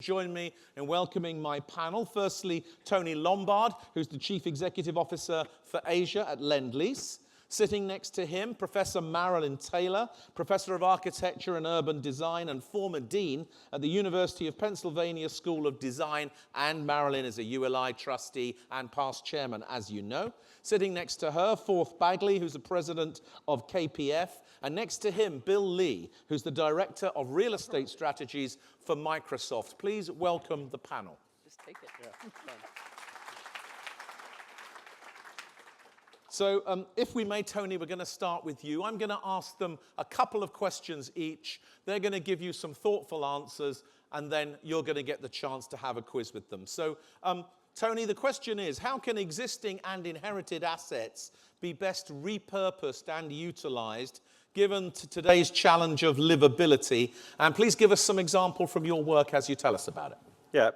join me in welcoming my panel. Firstly, Tony Lombard, who's the Chief Executive Officer for Asia at Lendlease. Sitting next to him, Professor Marilyn Taylor, Professor of Architecture and Urban Design and former Dean at the University of Pennsylvania School of Design, and Marilyn is a ULI trustee and past chairman, as you know. Sitting next to her, Prof. Bagley, who's the president of KPF, and next to him, Bill Lee, who's the Director of Real Estate Strategies for Microsoft. Please welcome the panel. Just take it. Yeah. So if we may, Tony, we're going to start with you. I'm going to ask them a couple of questions each. They're going to give you some thoughtful answers, and then you're going to get the chance to have a quiz with them. So, Tony, the question is, how can existing and inherited assets be best repurposed and utilized, given today's challenge of livability? And please give us some example from your work as you tell us about it. Yeah,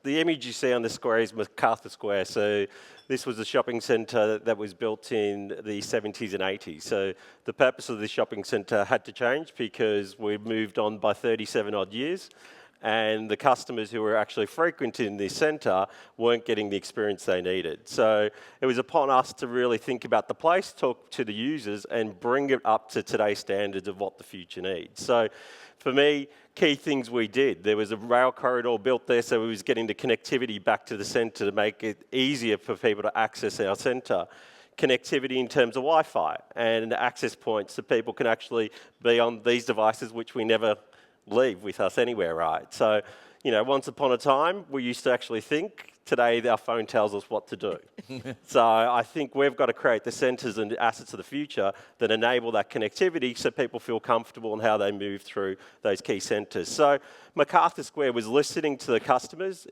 the image you see on the square is MacArthur Square. So this was a shopping centre that was built in the 70s and 80s. So the purpose of the shopping centre had to change because we've moved on by 37 odd years, and the customers who were actually frequenting this centre weren't getting the experience they needed. So it was upon us to really think about the place, talk to the users, and bring it up to today's standards of what the future needs. So for me, key things we did. There was a rail corridor built there, so we was getting the connectivity back to the centre to make it easier for people to access our centre. Connectivity in terms of Wi-Fi and access points so people can actually be on these devices, which we never leave with us anywhere, right? So, you know, once upon a time, we used to actually think. Today, our phone tells us what to do. So I think we've got to create the centres and assets of the future that enable that connectivity so people feel comfortable in how they move through those key centres. So MacArthur Square was listening to the customers.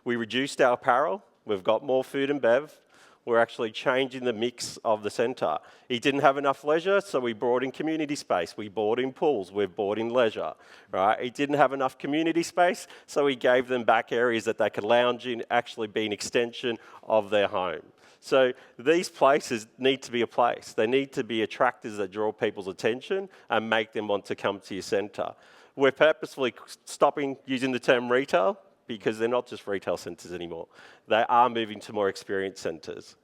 We reduced our apparel. We've got more food and bev. We're actually changing the mix of the centre. He didn't have enough leisure, so we brought in community space. We brought in pools. We've brought in leisure, right? He didn't have enough community space, so we gave them back areas that they could lounge in, actually be an extension of their home. So these places need to be a place. They need to be attractors that draw people's attention and make them want to come to your centre. We're purposefully stopping using the term retail, because they're not just retail centres anymore. They are moving to more experience centres.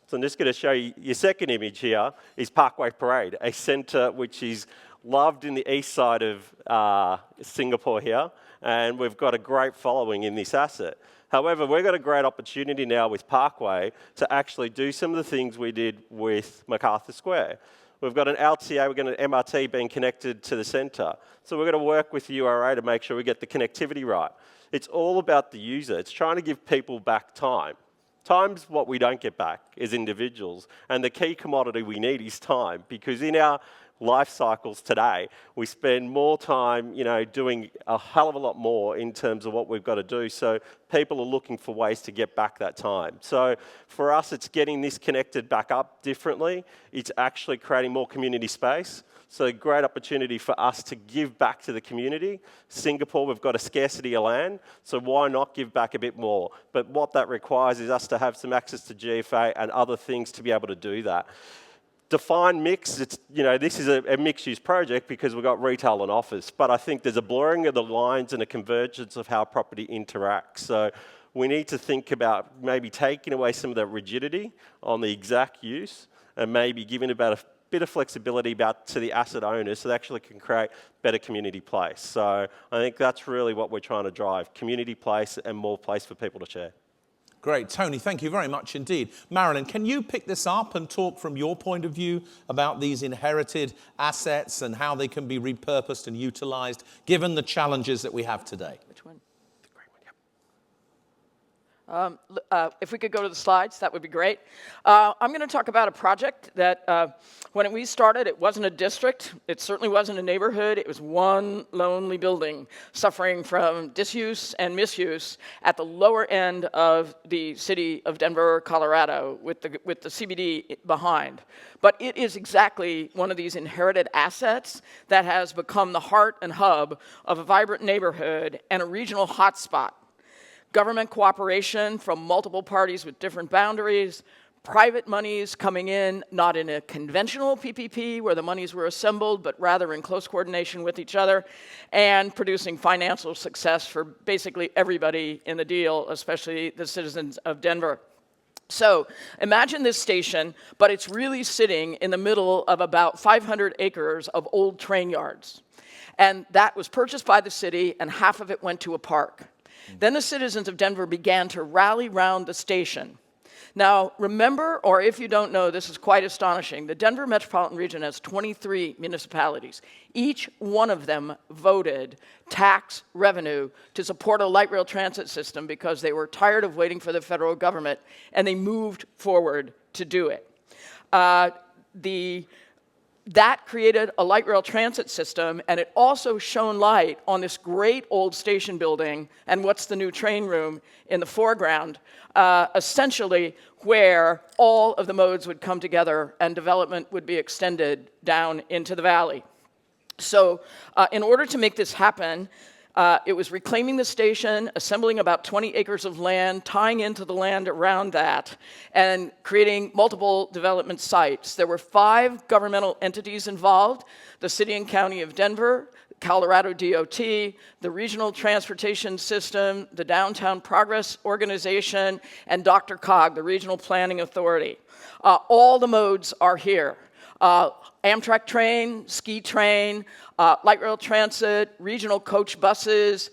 So I'm just going to show you, your second image here is Parkway Parade, a centre which is loved in the east side of Singapore here, and we've got a great following in this asset. However, we've got a great opportunity now with Parkway to actually do some of the things we did with MacArthur Square. We've got an LTA, we've got an MRT being connected to the centre. So we're going to work with URA to make sure we get the connectivity right. It's all about the user. It's trying to give people back time. Time's what we don't get back as individuals. And the key commodity we need is time, because in our life cycles today, we spend more time, doing a hell of a lot more in terms of what we've got to do. So people are looking for ways to get back that time. So for us, it's getting this connected back up differently. It's actually creating more community space. So great opportunity for us to give back to the community. Singapore, we've got a scarcity of land, so why not give back a bit more? But what that requires is us to have some access to GFA and other things to be able to do that. Define mix, this is a mixed-use project because we've got retail and office, but I think there's a blurring of the lines and a convergence of how property interacts. So we need to think about maybe taking away some of the rigidity on the exact use and maybe giving about a bit of flexibility to the asset owners so they actually can create better community place. So I think that's really what we're trying to drive, community place and more place for people to share. Great. Tony, thank you very much indeed. Marilyn, can you pick this up and talk from your point of view about these inherited assets and how they can be repurposed and utilized given the challenges that we have today? Which one? The great one, yep. If we could go to the slides, that would be great. I'm going to talk about a project that when we started, it wasn't a district. It certainly wasn't a neighborhood. It was one lonely building suffering from disuse and misuse at the lower end of the city of Denver, Colorado, with the CBD behind. But it is exactly one of these inherited assets that has become the heart and hub of a vibrant neighborhood and a regional hotspot. Government cooperation from multiple parties with different boundaries, private monies coming in, not in a conventional PPP where the monies were assembled, but rather in close coordination with each other, and producing financial success for basically everybody in the deal, especially the citizens of Denver. So imagine this station, but it's really sitting in the middle of about 500 acres of old train yards. And that was purchased by the city, and half of it went to a park. Then the citizens of Denver began to rally round the station. Now, remember, or if you don't know, this is quite astonishing. The Denver metropolitan region has 23 municipalities. Each one of them voted tax revenue to support a light rail transit system because they were tired of waiting for the federal government, and they moved forward to do it. That created a light rail transit system, and it also shone light on this great old station building and what's the new train room in the foreground, essentially where all of the modes would come together and development would be extended down into the valley. So in order to make this happen, it was reclaiming the station, assembling about 20 acres of land, tying into the land around that, and creating multiple development sites. There were 5 governmental entities involved: the City and County of Denver, Colorado DOT, the Regional Transportation System, the Downtown Progress Organization, and Dr. Cog, the Regional Planning Authority. All the modes are here. Amtrak train, ski train, light rail transit, regional coach buses,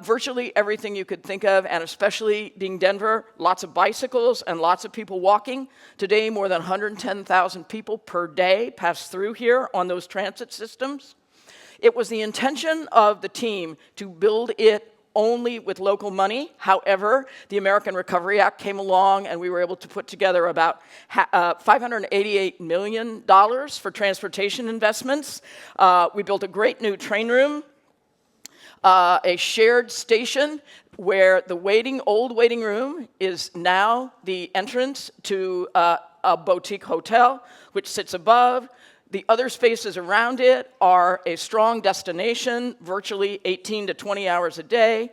virtually everything you could think of, and especially being Denver, lots of bicycles and lots of people walking. Today, more than 110,000 people per day pass through here on those transit systems. It was the intention of the team to build it only with local money. However, the American Recovery Act came along, and we were able to put together about $588 million for transportation investments. We built a great new train room, a shared station where the old waiting room is now the entrance to a boutique hotel, which sits above. The other spaces around it are a strong destination, virtually 18 to 20 hours a day.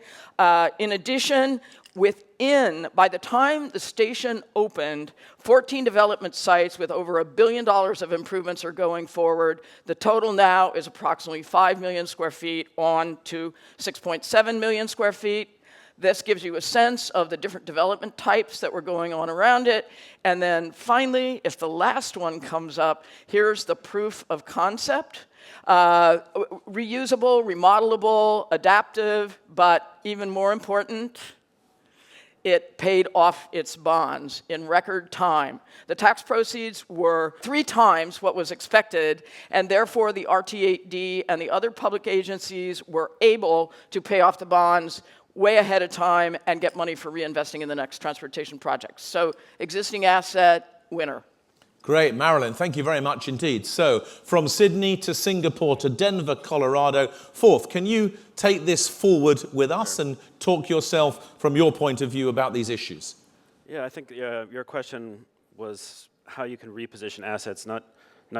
In addition, by the time the station opened, 14 development sites with over $1 billion of improvements are going forward. The total now is approximately 5 million square feet on to 6.7 million square feet. This gives you a sense of the different development types that were going on around it. And then finally, if the last one comes up, here's the proof of concept. Reusable, remodelable, adaptive, but even more important, it paid off its bonds in record time. The tax proceeds were 3 times what was expected, and therefore the RT8D and the other public agencies were able to pay off the bonds way ahead of time and get money for reinvesting in the next transportation project. So existing asset, winner. Great, Marilyn, thank you very much indeed. So from Sydney to Singapore to Denver, Colorado. Fourth, can you take this forward with us and talk yourself from your point of view about these issues? Yeah, I think your question was how you can reposition assets, not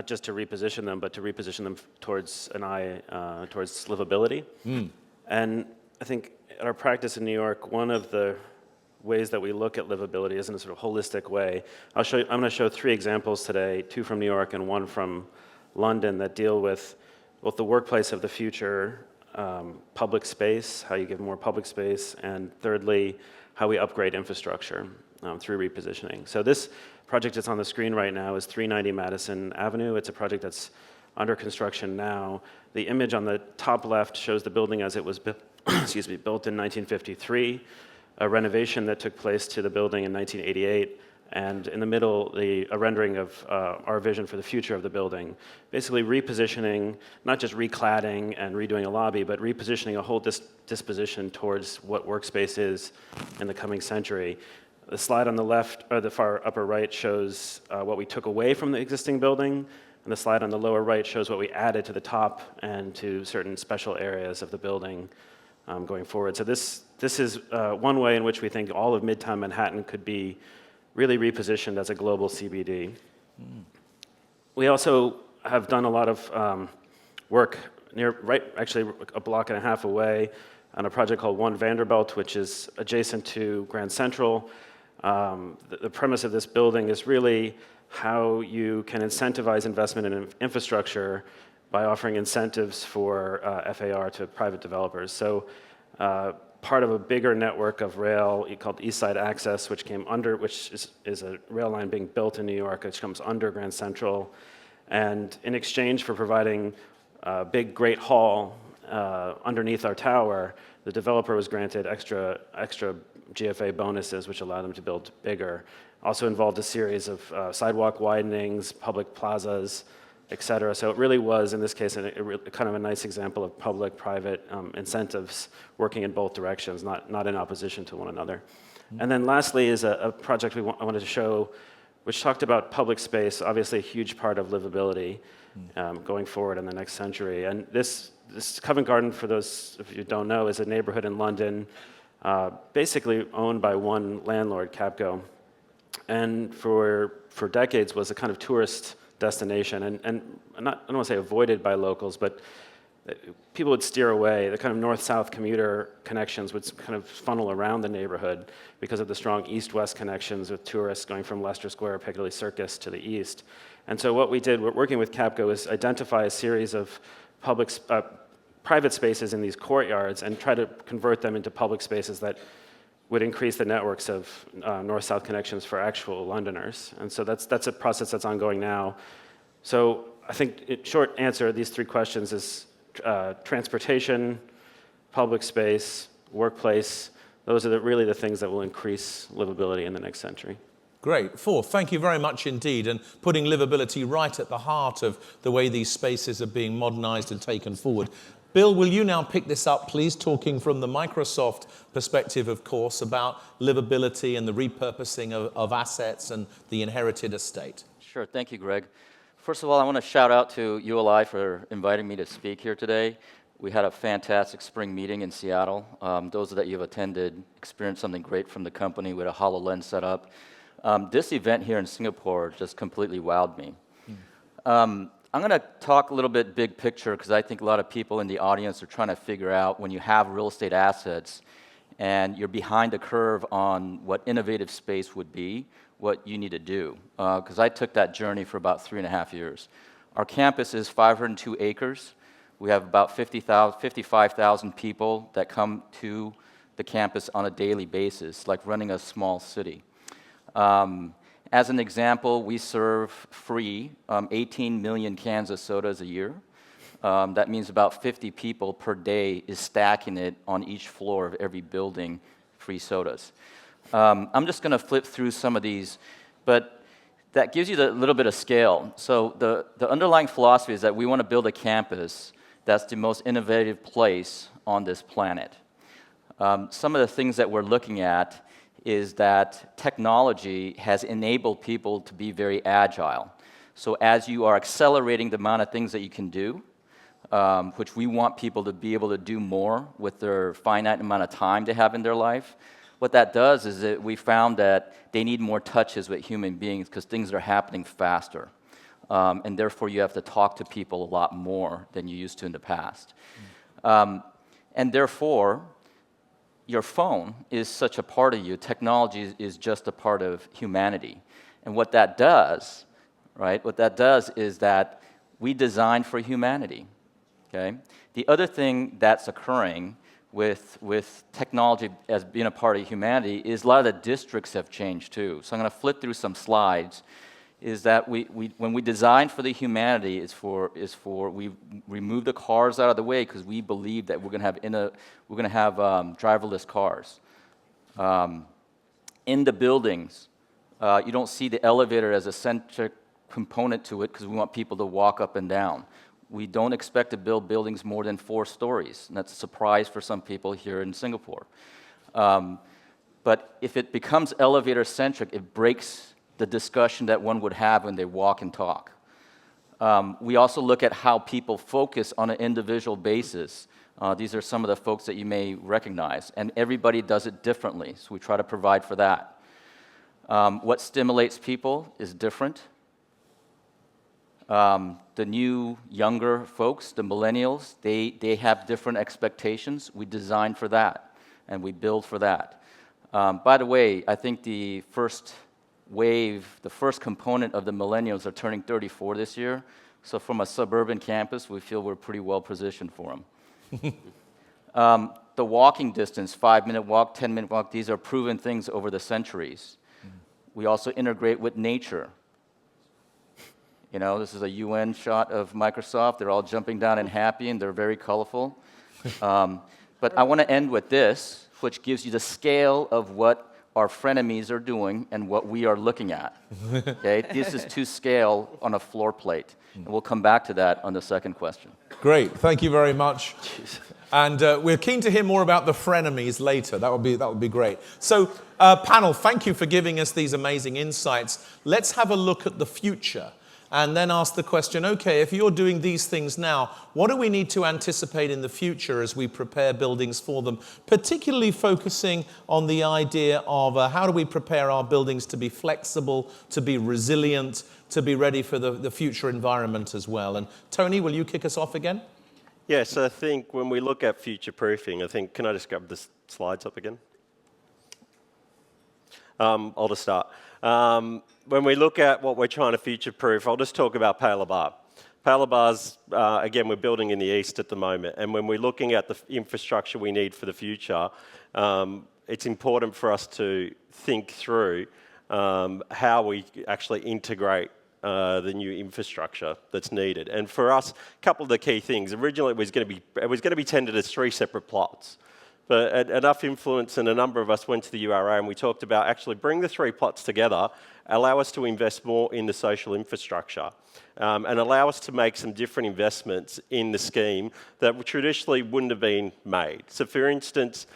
just to reposition them, but to reposition them towards an eye towards livability. And I think at our practice in New York, one of the ways that we look at livability is in a sort of holistic way. I'm going to show 3 examples today, 2 from New York and 1 from London, that deal with both the workplace of the future, public space, how you give more public space, and thirdly, how we upgrade infrastructure through repositioning. So this project that's on the screen right now is 390 Madison Avenue. It's a project that's under construction now. The image on the top left shows the building as it was built in 1953, a renovation that took place to the building in 1988, and in the middle, a rendering of our vision for the future of the building. Basically repositioning, not just recladding and redoing a lobby, but repositioning a whole disposition towards what workspace is in the coming century. The slide on the left, or the far upper right, shows what we took away from the existing building, and the slide on the lower right shows what we added to the top and to certain special areas of the building going forward. So this is one way in which we think all of Midtown Manhattan could be really repositioned as a global CBD. We also have done a lot of work actually a block and a half away on a project called One Vanderbilt, which is adjacent to Grand Central. The premise of this building is really how you can incentivize investment in infrastructure by offering incentives for FAR to private developers. So part of a bigger network of rail called East Side Access, which is a rail line being built in New York, which comes under Grand Central. And in exchange for providing a big Great Hall underneath our tower, the developer was granted extra GFA bonuses, which allowed them to build bigger. Also involved a series of sidewalk widenings, public plazas, et cetera. So it really was, in this case, kind of a nice example of public-private incentives working in both directions, not in opposition to one another. And then lastly is a project I wanted to show, which talked about public space, obviously a huge part of livability going forward in the next century. And this Covent Garden, for those of you who don't know, is a neighborhood in London, basically owned by one landlord, Capco, and for decades was a kind of tourist destination, and I don't want to say avoided by locals, but people would steer away. The kind of north-south commuter connections would kind of funnel around the neighborhood because of the strong east-west connections with tourists going from Leicester Square, Piccadilly Circus to the east. And so what we did, working with Capco, is identify a series of private spaces in these courtyards and try to convert them into public spaces that would increase the networks of north-south connections for actual Londoners. And so that's a process that's ongoing now. So I think, short answer, these three questions is transportation, public space, workplace. Those are really the things that will increase livability in the next century. Great. Fourth, thank you very much indeed, and putting livability right at the heart of the way these spaces are being modernized and taken forward. Bill, will you now pick this up, please, talking from the Microsoft perspective, of course, about livability and the repurposing of assets and the inherited estate? Sure. Thank you, Greg. First of all, I want to shout out to ULI for inviting me to speak here today. We had a fantastic spring meeting in Seattle. Those that you've attended experienced something great from the company with a HoloLens set up. This event here in Singapore just completely wowed me. I'm going to talk a little bit big picture because I think a lot of people in the audience are trying to figure out when you have real estate assets and you're behind the curve on what innovative space would be, what you need to do. Because I took that journey for about 3.5 years. Our campus is 502 acres. We have about 55,000 people that come to the campus on a daily basis, like running a small city. As an example, we serve free 18 million cans of sodas a year. That means about 50 people per day is stacking it on each floor of every building, free sodas. I'm just going to flip through some of these, but that gives you a little bit of scale. So the underlying philosophy is that we want to build a campus that's the most innovative place on this planet. Some of the things that we're looking at is that technology has enabled people to be very agile. So as you are accelerating the amount of things that you can do, which we want people to be able to do more with their finite amount of time they have in their life, what that does is that we found that they need more touches with human beings because things are happening faster. And therefore, you have to talk to people a lot more than you used to in the past. And therefore, your phone is such a part of you. Technology is just a part of humanity. And what that does, right, what that does is that we design for humanity, okay? The other thing that's occurring with technology as being a part of humanity is a lot of the districts have changed too. So I'm going to flip through some slides. Is that when we design for the humanity we remove the cars out of the way because we believe that we're going to have driverless cars. In the buildings, you don't see the elevator as a centric component to it because we want people to walk up and down. We don't expect to build buildings more than 4 stories, and that's a surprise for some people here in Singapore. But if it becomes elevator-centric, it breaks the discussion that one would have when they walk and talk. We also look at how people focus on an individual basis. These are some of the folks that you may recognize, and everybody does it differently, so we try to provide for that. What stimulates people is different. The new, younger folks, the millennials, they have different expectations. We design for that, and we build for that. By the way, I think the first wave, the first component of the millennials are turning 34 this year. So from a suburban campus, we feel we're pretty well positioned for them. The walking distance, 5-minute walk, 10-minute walk, these are proven things over the centuries. We also integrate with nature. You know, this is a UN shot of Microsoft. They're all jumping down and happy, and they're very colorful. But I want to end with this, which gives you the scale of what our frenemies are doing and what we are looking at. Okay? This is to scale on a floor plate. And we'll come back to that on the second question. Great. Thank you very much. And we're keen to hear more about the frenemies later. That would be great. So, panel, thank you for giving us these amazing insights. Let's have a look at the future and then ask the question, okay, if you're doing these things now, what do we need to anticipate in the future as we prepare buildings for them, particularly focusing on the idea of how do we prepare our buildings to be flexible, to be resilient, to be ready for the future environment as well. And Tony, will you kick us off again? Yes, I think when we look at future-proofing, I think, can I just grab the slides up again? I'll just start. When we look at what we're trying to future-proof, I'll just talk about Pale Bar. Pale Bar's, again, we're building in the east at the moment, and when we're looking at the infrastructure we need for the future, it's important for us to think through how we actually integrate the new infrastructure that's needed. And for us, a couple of the key things. Originally, it was going to be tendered as 3 separate plots. But enough influence, and a number of us went to the URA and we talked about actually bring the 3 plots together, allow us to invest more in the social infrastructure, and allow us to make some different investments in the scheme that traditionally wouldn't have been made. So for instance,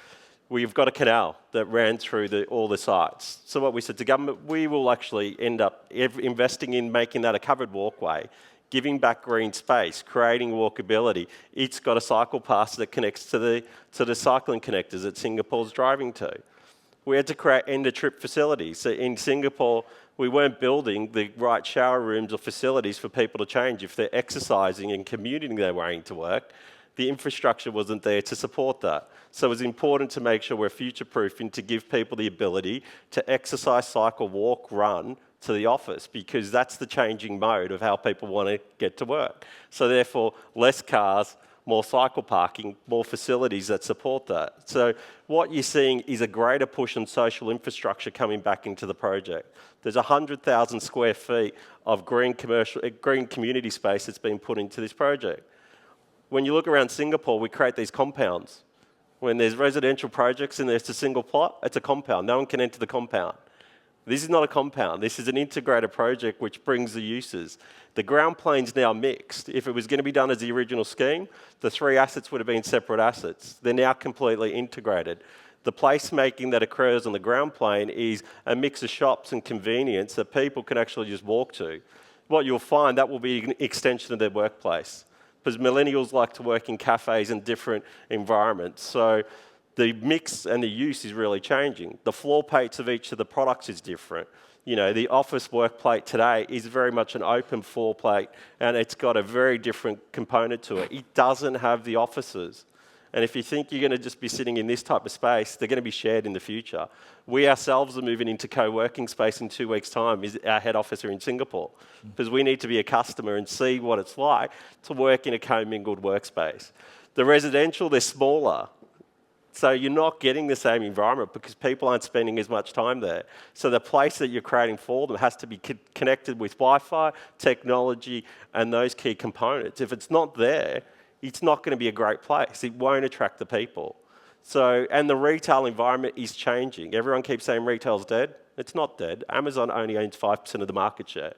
we've got a canal that ran through all the sites. So what we said to government, we will actually end up investing in making that a covered walkway, giving back green space, creating walkability. It's got a cycle pass that connects to the cycling connectors that Singapore's driving to. We had to create end-of-trip facilities. So in Singapore, we weren't building the right shower rooms or facilities for people to change. If they're exercising and commuting their way into work, the infrastructure wasn't there to support that. So it was important to make sure we're future-proofing to give people the ability to exercise, cycle, walk, run to the office, because that's the changing mode of how people want to get to work. So therefore, less cars, more cycle parking, more facilities that support that. So what you're seeing is a greater push on social infrastructure coming back into the project. There's 100,000 square feet of green community space that's been put into this project. When you look around Singapore, we create these compounds. When there's residential projects and there's a single plot, it's a compound. No one can enter the compound. This is not a compound. This is an integrated project which brings the uses. The ground plane's now mixed. If it was going to be done as the original scheme, the 3 assets would have been separate assets. They're now completely integrated. The placemaking that occurs on the ground plane is a mix of shops and convenience that people can actually just walk to. What you'll find, that will be an extension of their workplace, because millennials like to work in cafes and different environments. So the mix and the use is really changing. The floor plates of each of the products is different. You know, the office work plate today is very much an open floor plate, and it's got a very different component to it. It doesn't have the offices. And if you think you're going to just be sitting in this type of space, they're going to be shared in the future. We ourselves are moving into co-working space in 2 weeks' time. Is our head office are in Singapore, because we need to be a customer and see what it's like to work in a commingled workspace. The residential, they're smaller. So you're not getting the same environment because people aren't spending as much time there. So the place that you're creating for them has to be connected with Wi-Fi, technology, and those key components. If it's not there, it's not going to be a great place. It won't attract the people. So, and the retail environment is changing. Everyone keeps saying retail's dead. It's not dead. Amazon only owns 5% of the market share.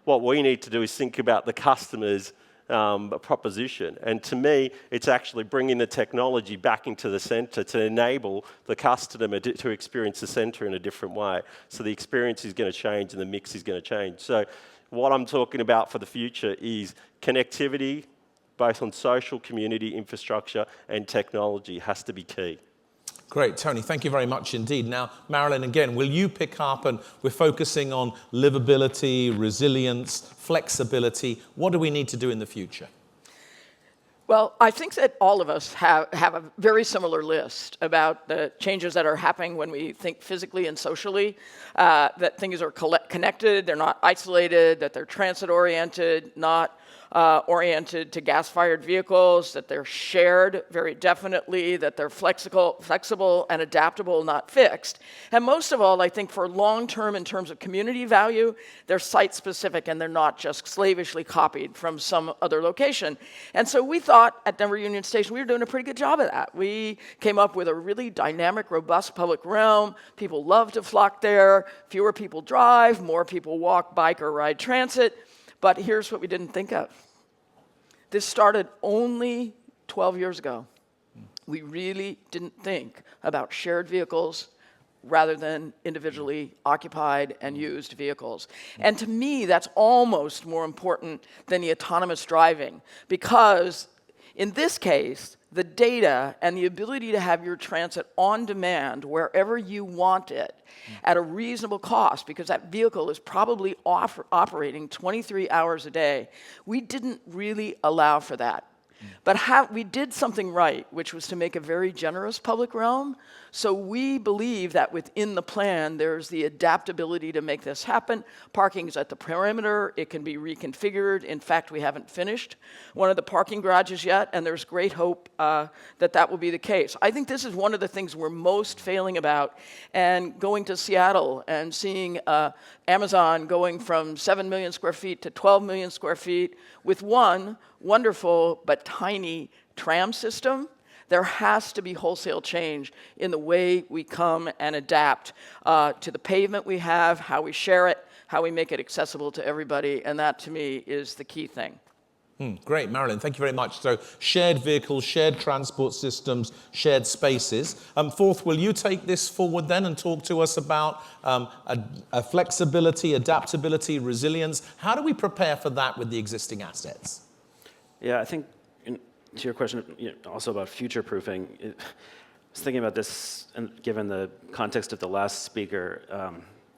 What we need to do is think about the customers' proposition. And to me, it's actually bringing the technology back into the centre to enable the customer to experience the centre in a different way. So the experience is going to change and the mix is going to change. So what I'm talking about for the future is connectivity, both on social, community, infrastructure, and technology has to be key. Great, Tony, thank you very much indeed. Now, Marilyn, again, will you pick up, and we're focusing on livability, resilience, flexibility. What do we need to do in the future? Well, I think that all of us have a very similar list about the changes that are happening when we think physically and socially, that things are connected, they're not isolated, that they're transit-oriented, not oriented to gas-fired vehicles, that they're shared very definitely, that they're flexible and adaptable, not fixed. And most of all, I think for long-term in terms of community value, they're site-specific and they're not just slavishly copied from some other location. And so we thought at Denver Union Station we were doing a pretty good job of that. We came up with a really dynamic, robust public realm. People love to flock there. Fewer people drive, more people walk, bike, or ride transit. But here's what we didn't think of. This started only 12 years ago. We really didn't think about shared vehicles rather than individually occupied and used vehicles. And to me, that's almost more important than the autonomous driving, because in this case, the data and the ability to have your transit on demand wherever you want it at a reasonable cost, because that vehicle is probably operating 23 hours a day, we didn't really allow for that. But we did something right, which was to make a very generous public realm. So we believe that within the plan, there's the adaptability to make this happen. Parking is at the perimeter. It can be reconfigured. In fact, we haven't finished one of the parking garages yet, and there's great hope that that will be the case. I think this is one of the things we're most failing about. And going to Seattle and seeing Amazon going from 7 million square feet to 12 million square feet with one wonderful but tiny tram system, there has to be wholesale change in the way we come and adapt to the pavement we have, how we share it, how we make it accessible to everybody, and that to me is the key thing. Great, Marilyn, thank you very much. So shared vehicles, shared transport systems, shared spaces. Fourth, will you take this forward then and talk to us about flexibility, adaptability, resilience? How do we prepare for that with the existing assets? Yeah, I think to your question also about future-proofing, I was thinking about this, and given the context of the last speaker,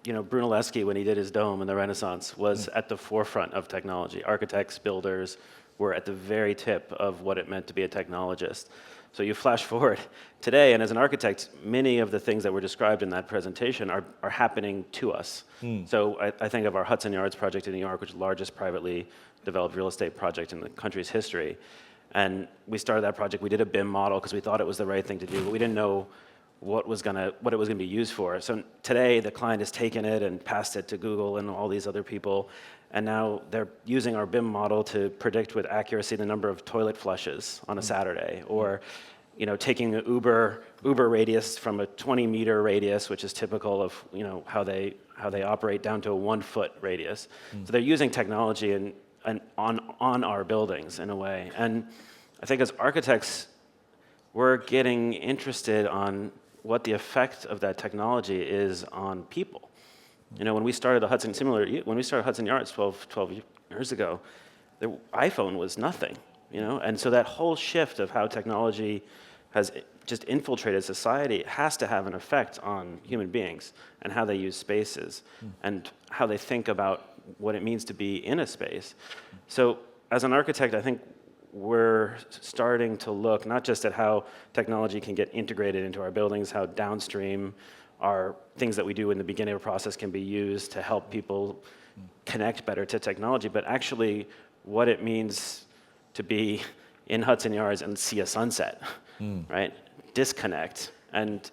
Brunelleschi, when he did his dome in the Renaissance, was at the forefront of technology. Architects, builders were at the very tip of what it meant to be a technologist. So you flash forward today, and as an architect, many of the things that were described in that presentation are happening to us. So I think of our Hudson Yards project in New York, which is the largest privately developed real estate project in the country's history. And we started that project. We did a BIM model because we thought it was the right thing to do, but we didn't know what it was going to be used for. So today, the client has taken it and passed it to Google and all these other people, and now they're using our BIM model to predict with accuracy the number of toilet flushes on a Saturday, or taking an Uber radius from a 20-meter radius, which is typical of how they operate, down to a 1-foot radius. So they're using technology and on our buildings in a way. And I think as architects, we're getting interested on what the effect of that technology is on people. When we started when we started Hudson Yards 12 years ago, the iPhone was nothing, and so that whole shift of how technology has just infiltrated society has to have an effect on human beings and how they use spaces and how they think about what it means to be in a space. So as an architect, I think we're starting to look not just at how technology can get integrated into our buildings, how downstream our things that we do in the beginning of a process can be used to help people connect better to technology, but actually what it means to be in Hudson Yards and see a sunset, right? Disconnect. And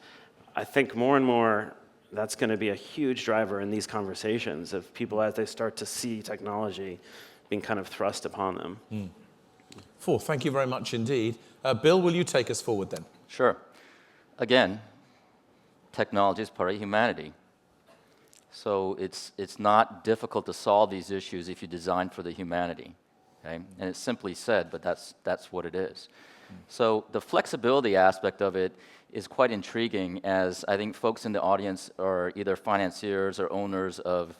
I think more and more that's going to be a huge driver in these conversations of people as they start to see technology being kind of thrust upon them. Fourth, thank you very much indeed. Bill, will you take us forward then? Sure. Again, technology is part of humanity. So it's not difficult to solve these issues if you design for the humanity. Okay? And it's simply said, but that's what it is. So the flexibility aspect of it is quite intriguing, as I think folks in the audience are either financiers or owners of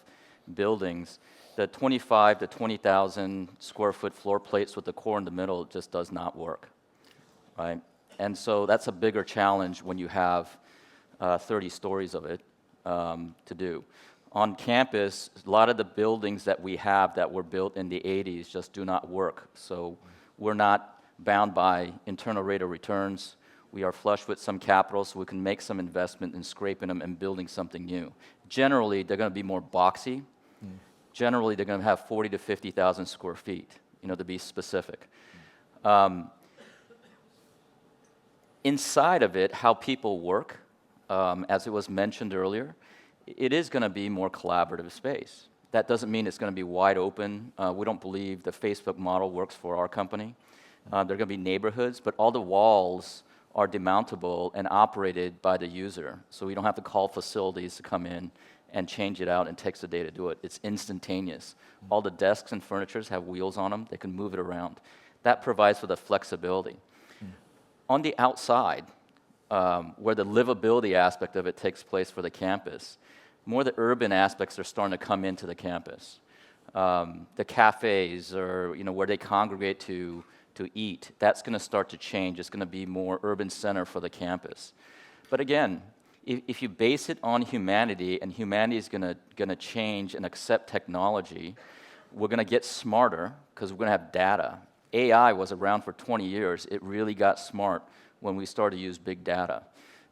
buildings. The 25 to 20,000 square foot floor plates with the core in the middle just does not work, right? And so that's a bigger challenge when you have 30 stories of it to do. On campus, a lot of the buildings that we have that were built in the 80s just do not work. So we're not bound by internal rate of returns. We are flush with some capital, so we can make some investment in scraping them and building something new. Generally, they're going to be more boxy. Generally, they're going to have 40 to 50,000 square feet, to be specific. Inside of it, how people work, as it was mentioned earlier, it is going to be more collaborative space. That doesn't mean it's going to be wide open. We don't believe the Facebook model works for our company. They're going to be neighborhoods, but all the walls are demountable and operated by the user. So we don't have to call facilities to come in and change it out and takes the day to do it. It's instantaneous. All the desks and furniture have wheels on them. They can move it around. That provides for the flexibility. On the outside, where the livability aspect of it takes place for the campus, more the urban aspects are starting to come into the campus. The cafes, or where they congregate to eat, that's going to start to change. It's going to be more urban center for the campus. But again, if you base it on humanity, and humanity is going to change and accept technology, we're going to get smarter because we're going to have data. AI was around for 20 years. It really got smart when we started to use big data.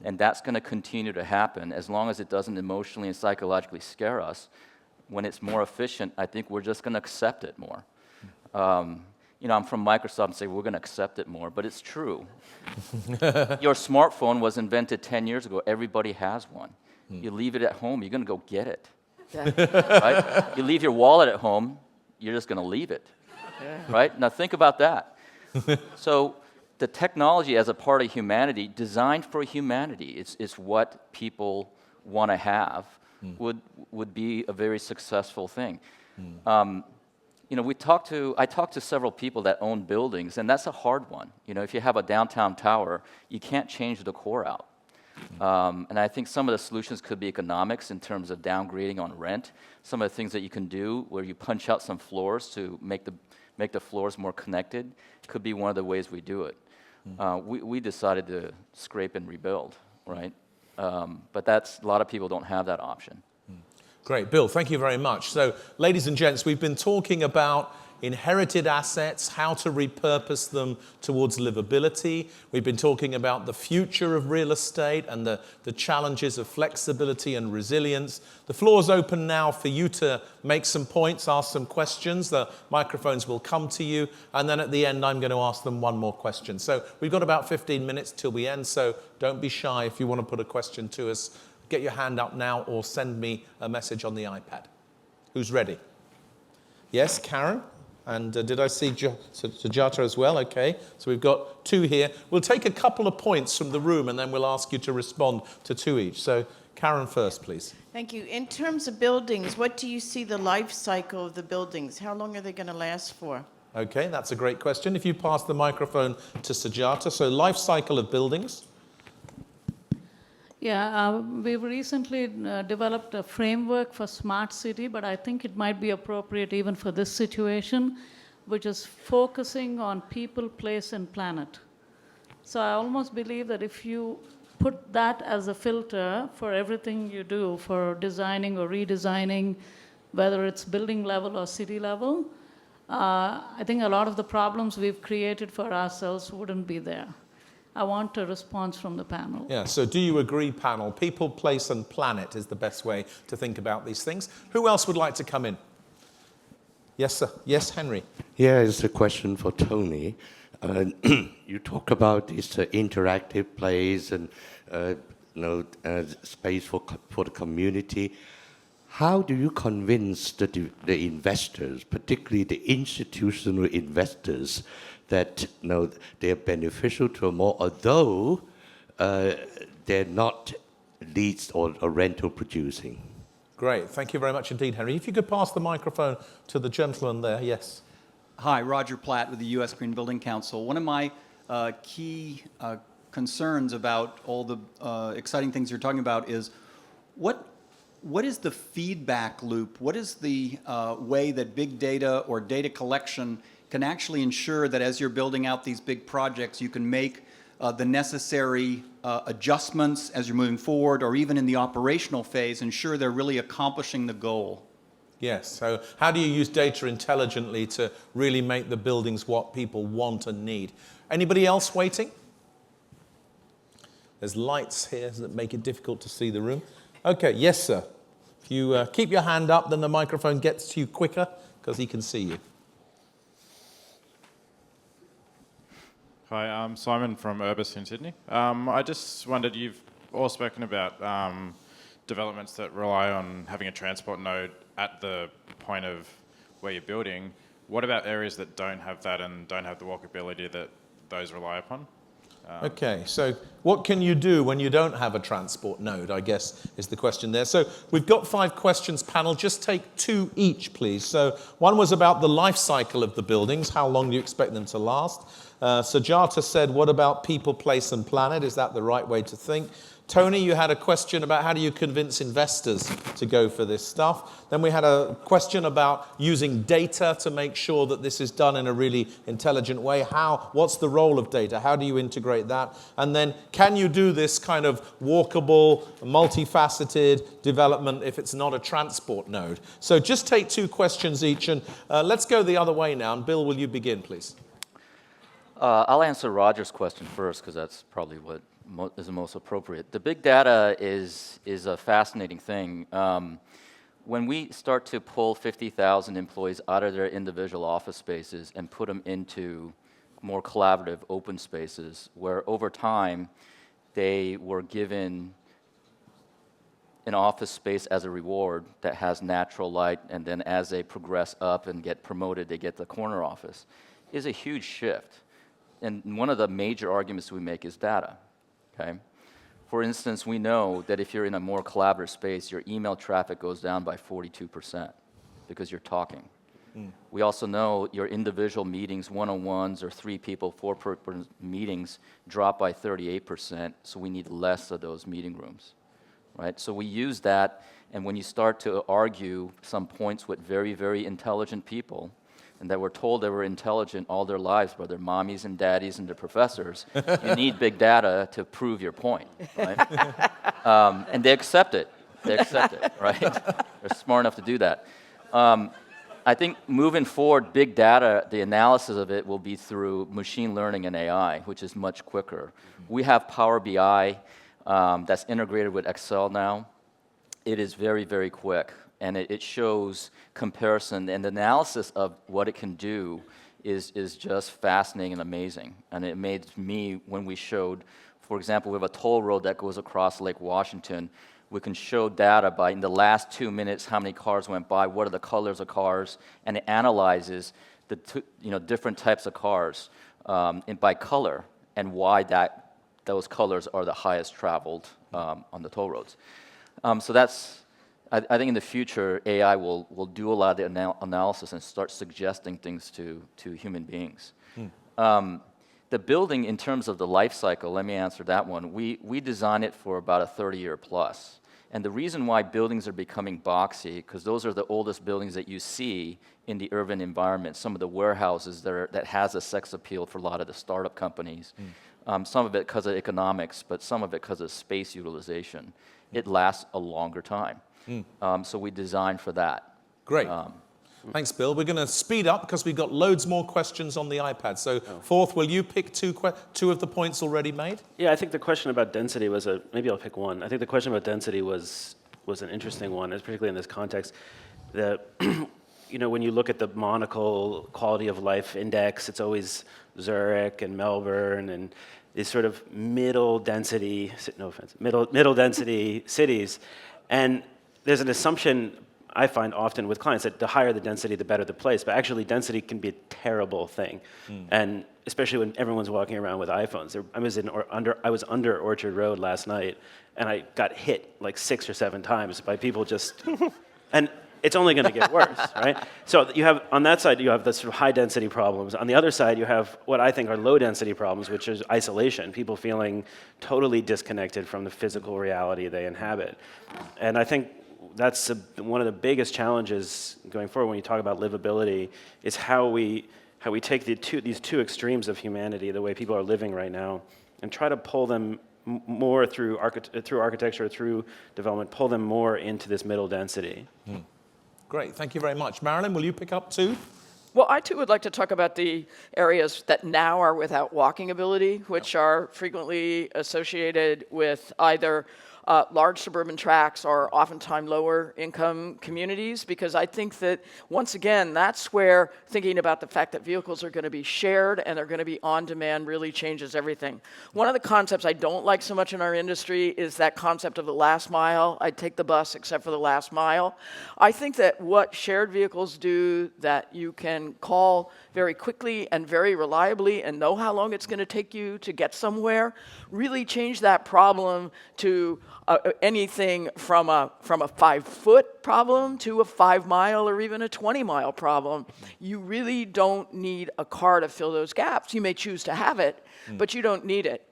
And that's going to continue to happen as long as it doesn't emotionally and psychologically scare us. When it's more efficient, I think we're just going to accept it more. I'm from Microsoft and say we're going to accept it more, but it's true. Your smartphone was invented 10 years ago. Everybody has one. You leave it at home, you're going to go get it. Right? You leave your wallet at home, you're just going to leave it. Right? Now think about that. So the technology as a part of humanity, designed for humanity, it's what people want to have, would be a very successful thing. I talked to several people that own buildings, and that's a hard one. If you have a downtown tower, you can't change the core out. And I think some of the solutions could be economics in terms of downgrading on rent. Some of the things that you can do where you punch out some floors to make the floors more connected could be one of the ways we do it. We decided to scrape and rebuild, right? But a lot of people don't have that option. Great, Bill, thank you very much. So, ladies and gents, we've been talking about inherited assets, how to repurpose them towards livability. We've been talking about the future of real estate and the challenges of flexibility and resilience. The floor is open now for you to make some points, ask some questions. The microphones will come to you, and then at the end I'm going to ask them one more question. So we've got about 15 minutes till we end, so don't be shy if you want to put a question to us. Get your hand up now or send me a message on the iPad. Who's ready? Yes, Karen? And did I see Sujata as well? Okay, so we've got two here. We'll take a couple of points from the room and then we'll ask you to respond to two each. So Karen first, please. Thank you. In terms of buildings, what do you see the life cycle of the buildings? How long are they going to last for? Okay, that's a great question. If you pass the microphone to Sujata. So life cycle of buildings. Yeah, we've recently developed a framework for smart city, but I think it might be appropriate even for this situation, which is focusing on people, place, and planet. So I almost believe that if you put that as a filter for everything you do, for designing or redesigning, whether it's building level or city level, I think a lot of the problems we've created for ourselves wouldn't be there. I want a response from the panel. Yeah, so do you agree, panel? People, place, and planet is the best way to think about these things. Who else would like to come in? Yes, sir. Yes, Henry. Yeah, it's a question for Tony. You talk about this interactive place and space for the community. How do you convince the investors, particularly the institutional investors, that they're beneficial to them, although they're not leased or rental producing? Great. Thank you very much indeed, Henry. If you could pass the microphone to the gentleman there. Yes. Hi, Roger Platt with the U.S. Green Building Council. One of my key concerns about all the exciting things you're talking about is what is the feedback loop? What is the way that big data or data collection can actually ensure that as you're building out these big projects, you can make the necessary adjustments as you're moving forward, or even in the operational phase, ensure they're really accomplishing the goal? Yes, so how do you use data intelligently to really make the buildings what people want and need? Anybody else waiting? There's lights here that make it difficult to see the room. Okay, yes, sir. If you keep your hand up, then the microphone gets to you quicker because he can see you. Hi, I'm Simon from Urbis in Sydney. I just wondered, you've all spoken about developments that rely on having a transport node at the point of where you're building. What about areas that don't have that and don't have the walkability that those rely upon? Okay, so what can you do when you don't have a transport node, I guess, is the question there. So we've got 5 questions, panel. Just take 2 each, please. So one was about the life cycle of the buildings. How long do you expect them to last? Sujata said, what about people, place, and planet? Is that the right way to think? Tony, you had a question about how do you convince investors to go for this stuff. Then we had a question about using data to make sure that this is done in a really intelligent way. What's the role of data? How do you integrate that? And then can you do this kind of walkable, multifaceted development if it's not a transport node? So just take 2 questions each, and let's go the other way now. And Bill, will you begin, please? I'll answer Roger's question first, because that's probably what is the most appropriate. The big data is a fascinating thing. When we start to pull 50,000 employees out of their individual office spaces and put them into more collaborative open spaces, where over time they were given an office space as a reward that has natural light, and then as they progress up and get promoted, they get the corner office, is a huge shift. And one of the major arguments we make is data. Okay? For instance, we know that if you're in a more collaborative space, your email traffic goes down by 42% because you're talking. We also know your individual meetings, one-on-ones or 3 people, 4-person meetings drop by 38%, so we need less of those meeting rooms. Right? So we use that, and when you start to argue some points with very, very intelligent people, and that were told they were intelligent all their lives by their mommies and daddies and their professors, you need big data to prove your point, right? And they accept it. They accept it, right? They're smart enough to do that. I think moving forward, big data, the analysis of it will be through machine learning and AI, which is much quicker. We have Power BI that's integrated with Excel now. It is very, very quick. And it shows comparison, and the analysis of what it can do is just fascinating and amazing. And it made me, when we showed, for example, we have a toll road that goes across Lake Washington. We can show data by, in the last 2 minutes, how many cars went by, what are the colors of cars, and it analyzes the different types of cars by color and why those colors are the highest traveled on the toll roads. So that's... I think in the future, AI will do a lot of the analysis and start suggesting things to human beings. The building, in terms of the life cycle, let me answer that one. We design it for about a 30-year plus. And the reason why buildings are becoming boxy, because those are the oldest buildings that you see in the urban environment, some of the warehouses that has a sex appeal for a lot of the startup companies. Some of it because of economics, but some of it because of space utilization. It lasts a longer time. So we designed for that. Great. Thanks, Bill. We're going to speed up because we've got loads more questions on the iPad. So, Fourth, will you pick 2 of the points already made? Yeah, I think the question about density was maybe I'll pick one. I think the question about density was an interesting one, particularly in this context. When you look at the Monocle Quality of Life Index, it's always Zurich and Melbourne and these sort of middle density, no offense, middle density cities. And there's an assumption I find often with clients that the higher the density, the better the place. But actually, density can be a terrible thing, and especially when everyone's walking around with iPhones. I was under Orchard Road last night, and I got hit like 6 or 7 times by people just, and it's only going to get worse, right? So you have on that side you have the sort of high density problems. On the other side, you have what I think are low density problems, which is isolation. People feeling totally disconnected from the physical reality they inhabit, and I think that's one of the biggest challenges going forward when you talk about livability is how we take these two extremes of humanity, the way people are living right now, and try to pull them more through architecture, through development, pull them more into this middle density. Great, thank you very much. Marilyn, will you pick up too? Well, I too would like to talk about the areas that now are without walking ability, which are frequently associated with either large suburban tracts or oftentimes lower income communities, because I think that, once again, that's where thinking about the fact that vehicles are going to be shared and they're going to be on demand really changes everything. One of the concepts I don't like so much in our industry is that concept of the last mile. I'd take the bus except for the last mile. I think that what shared vehicles do, that you can call very quickly and very reliably and know how long it's going to take you to get somewhere, really change that problem to anything from a 5-foot problem to a 5-mile or even a 20-mile problem. You really don't need a car to fill those gaps. You may choose to have it, but you don't need it.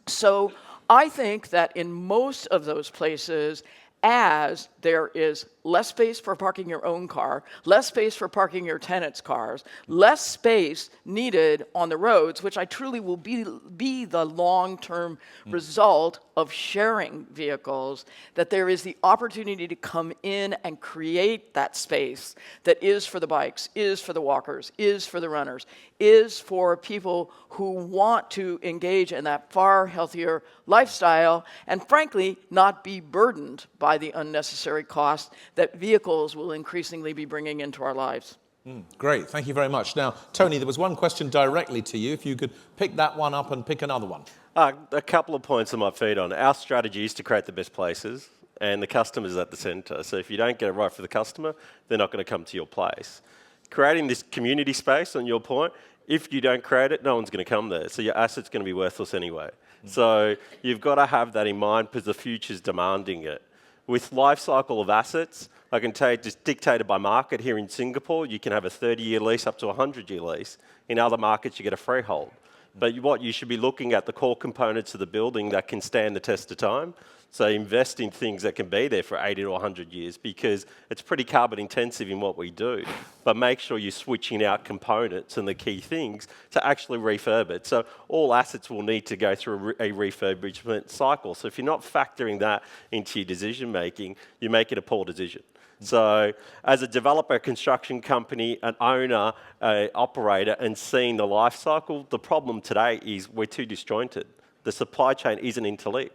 So I think that in most of those places, as there is less space for parking your own car, less space for parking your tenants' cars, less space needed on the roads, which I truly will be the long-term result of sharing vehicles, that there is the opportunity to come in and create that space that is for the bikes, is for the walkers, is for the runners, is for people who want to engage in that far healthier lifestyle and, frankly, not be burdened by the unnecessary cost that vehicles will increasingly be bringing into our lives. Great, thank you very much. Now, Tony, there was one question directly to you. If you could pick that one up and pick another one. A couple of points on my feed on. Our strategy is to create the best places, and the customer's at the centre. So if you don't get it right for the customer, they're not going to come to your place. Creating this community space, on your point, if you don't create it, no one's going to come there. So your asset's going to be worthless anyway. So you've got to have that in mind because the future's demanding it. With Lifecycle of assets, I can tell you, just dictated by market. Here in Singapore, you can have a 30-year lease up to a 100-year lease. In other markets, you get a freehold. But what you should be looking at, the core components of the building that can stand the test of time. So invest in things that can be there for 80 to 100 years, because it's pretty carbon intensive in what we do. But make sure you're switching out components and the key things to actually refurb it. So all assets will need to go through a refurbishment cycle. So if you're not factoring that into your decision making, you make it a poor decision. So as a developer, construction company, an owner, an operator, and seeing the life cycle, the problem today is we're too disjointed. The supply chain isn't interlinked.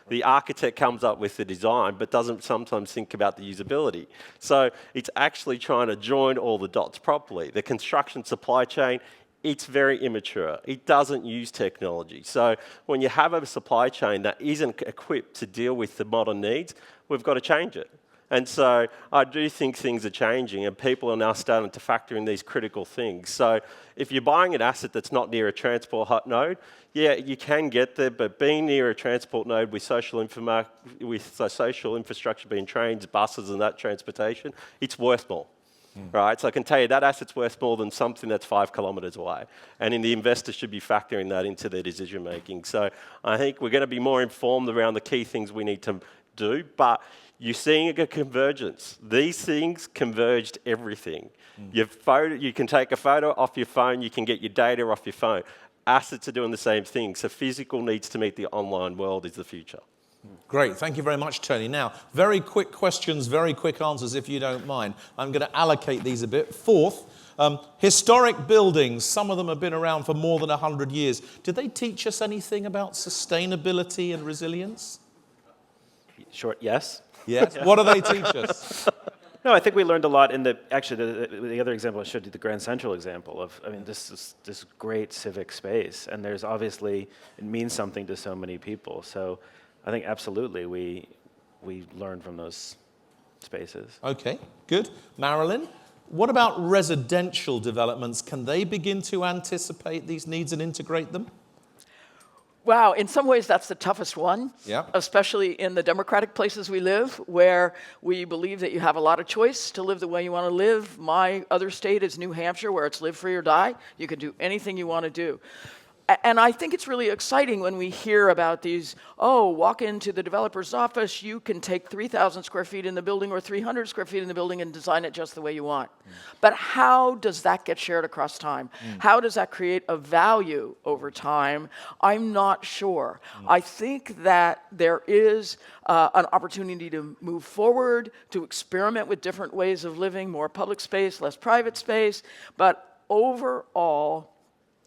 The architect comes up with the design but doesn't sometimes think about the usability. So it's actually trying to join all the dots properly. The construction supply chain, it's very immature. It doesn't use technology. So when you have a supply chain that isn't equipped to deal with the modern needs, we've got to change it. And so I do think things are changing and people are now starting to factor in these critical things. So if you're buying an asset that's not near a transport hub node, yeah, you can get there, but being near a transport node with social infrastructure being trains, buses and that transportation, it's worth more. Right, so I can tell you that asset's worth more than something that's 5 kilometres away. And the investors should be factoring that into their decision making. So I think we're going to be more informed around the key things we need to do, but you're seeing a convergence. These things converged everything. You can take a photo off your phone, you can get your data off your phone. Assets are doing the same thing, so physical needs to meet the online world is the future. Great, thank you very much, Tony. Now, very quick questions, very quick answers, if you don't mind. I'm going to allocate these a bit. Fourth, historic buildings, some of them have been around for more than 100 years. Do they teach us anything about sustainability and resilience? Short, yes. Yes. What do they teach us? No, I think we learned a lot in the other example I showed you, the Grand Central example of, I mean, this great civic space, and there's obviously, it means something to so many people. So I think absolutely we learn from those spaces. Okay, good. Marilyn, what about residential developments? Can they begin to anticipate these needs and integrate them? Wow, in some ways that's the toughest one, especially in the democratic places we live, where we believe that you have a lot of choice to live the way you want to live. My other state is New Hampshire, where it's live free or die. You can do anything you want to do. And I think it's really exciting when we hear about these, oh, walk into the developer's office, you can take 3,000 square feet in the building or 300 square feet in the building and design it just the way you want. But how does that get shared across time? How does that create a value over time? I'm not sure. I think that there is an opportunity to move forward, to experiment with different ways of living, more public space, less private space, but overall,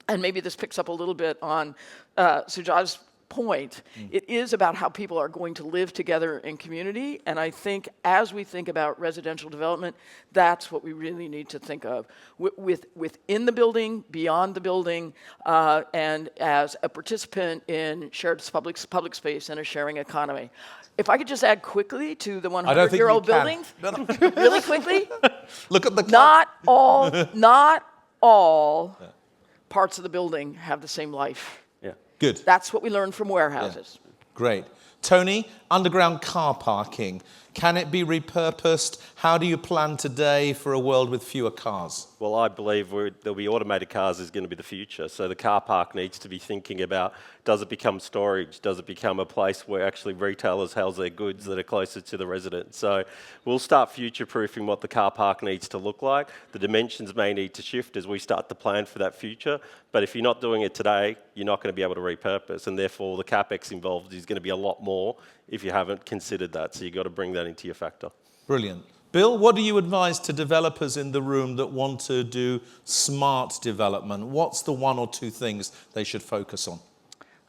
and maybe this picks up a little bit on Sujat's point, it is about how people are going to live together in community, and I think as we think about residential development, that's what we really need to think of. Within the building, beyond the building, and as a participant in shared public space and a sharing economy. If I could just add quickly to the 100-year-old buildings, really quickly. Look at the not all parts of the building have the same life. Yeah. Good. That's what we learned from warehouses. Great. Tony, underground car parking. Can it be repurposed? How do you plan today for a world with fewer cars? Well, I believe there'll be automated cars is going to be the future. So the car park needs to be thinking about, does it become storage? Does it become a place where actually retailers house their goods that are closer to the resident? So we'll start future-proofing what the car park needs to look like. The dimensions may need to shift as we start to plan for that future. But if you're not doing it today, you're not going to be able to repurpose. And therefore, the CapEx involved is going to be a lot more if you haven't considered that. So you've got to bring that into your factor. Brilliant. Bill, what do you advise to developers in the room that want to do smart development? What's the one or two things they should focus on?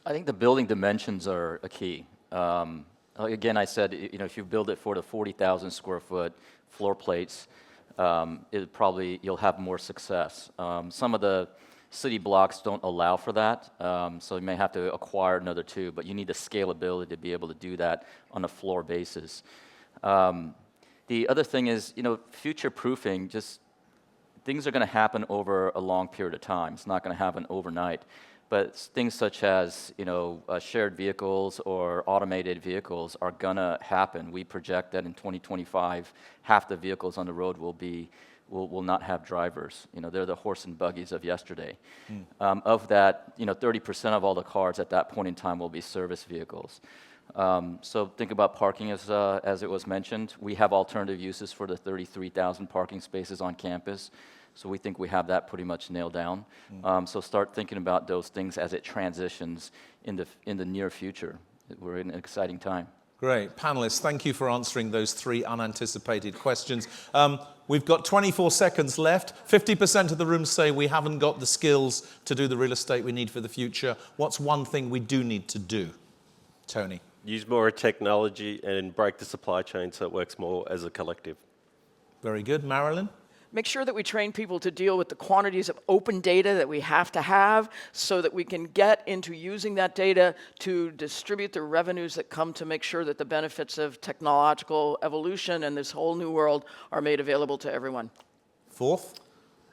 I think the building dimensions are a key. Again, I said, if you build it for the 40,000 square foot floor plates, you'll have more success. Some of the city blocks don't allow for that, so you may have to acquire another two, but you need the scalability to be able to do that on a floor basis. The other thing is, future-proofing, just things are going to happen over a long period of time. It's not going to happen overnight. But things such as, shared vehicles or automated vehicles are going to happen. We project that in 2025, half the vehicles on the road will not have drivers. They're the horse and buggies of yesterday. Of that, 30% of all the cars at that point in time will be service vehicles. So think about parking as it was mentioned. We have alternative uses for the 33,000 parking spaces on campus. So we think we have that pretty much nailed down. So start thinking about those things as it transitions in the near future. We're in an exciting time. Great. Panelists, thank you for answering those three unanticipated questions. We've got 24 seconds left. 50% of the room say we haven't got the skills to do the real estate we need for the future. What's one thing we do need to do? Tony. Use more technology and break the supply chain so it works more as a collective. Very good. Marilyn? Make sure that we train people to deal with the quantities of open data that we have to have so that we can get into using that data to distribute the revenues that come to make sure that the benefits of technological evolution and this whole new world are made available to everyone. Fourth?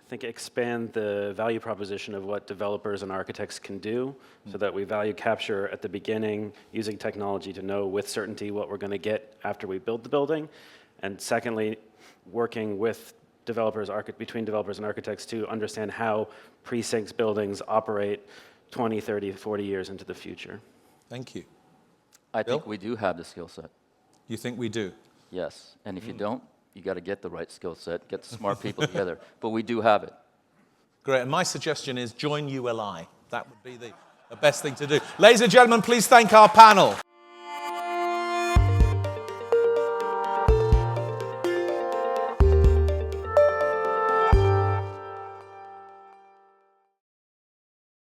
I think expand the value proposition of what developers and architects can do so that we value capture at the beginning, using technology to know with certainty what we're going to get after we build the building. And secondly, working with between developers and architects to understand how precincts buildings operate 20, 30, 40 years into the future. Thank you. I think we do have the skill set. You think we do? Yes. And if you don't, you got to get the right skill set, get the smart people together. But we do have it. Great. And my suggestion is join ULI. That would be the best thing to do. Ladies and gentlemen, please thank our panel.